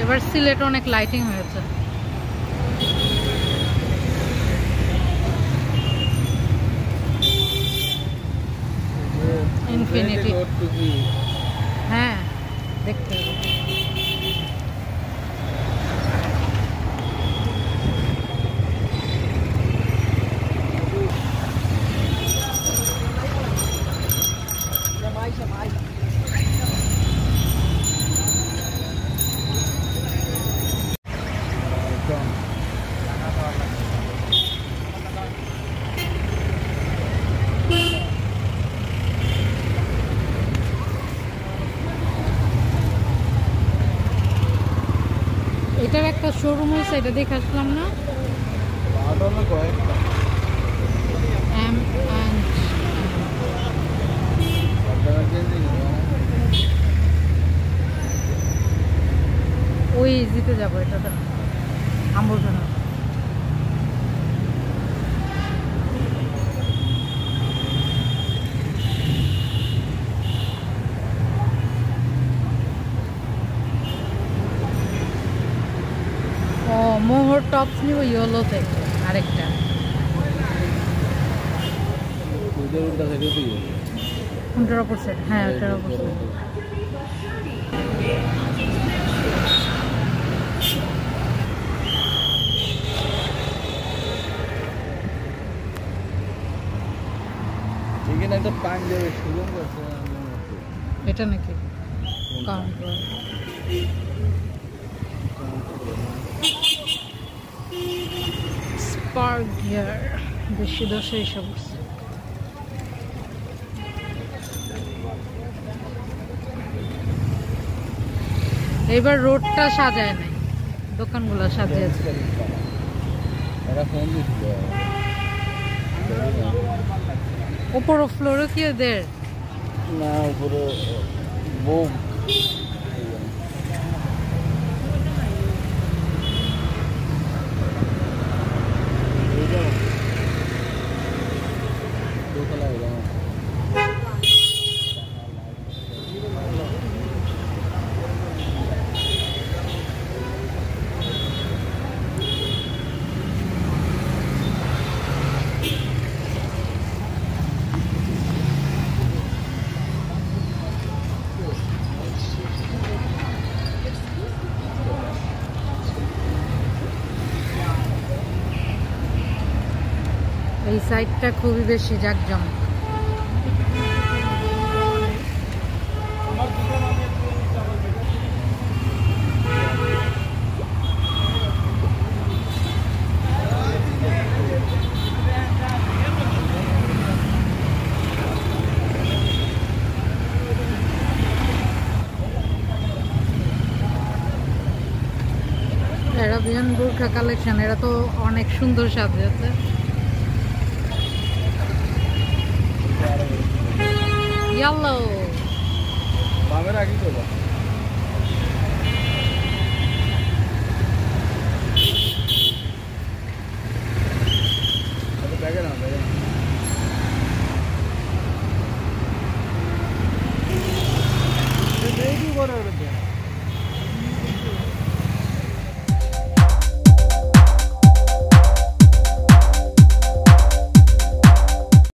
এবার সিলেটে অনেক লাইটিং হয়েছে। ইনফিনিটি, হ্যাঁ দেখতে হবে। এটার একটা শোরুম হয়েছে, এটা দেখে আসলাম না। ওই ইজিতে যাবো, এটা আম্বরখানা। ও মোহর টপস নিব ইয়েলোতে, আরেকটা 15%, হ্যাঁ 18%। এটা নাকি স্পার্ক গিয়ার, বেশি দশে এইসব। এবার রোডটা সাজায় নাই, দোকানগুলো সাজিয়েছে। উপর ফ্লোরে কি এদের না, উপরে বুক এই সাইডটা খুবই বেশি জাঁকজমক। অ্যারাবিয়ান বোরখা কালেকশন, এরা তো অনেক সুন্দর সাজিয়েছে। ইয়েলো বামের আগে তো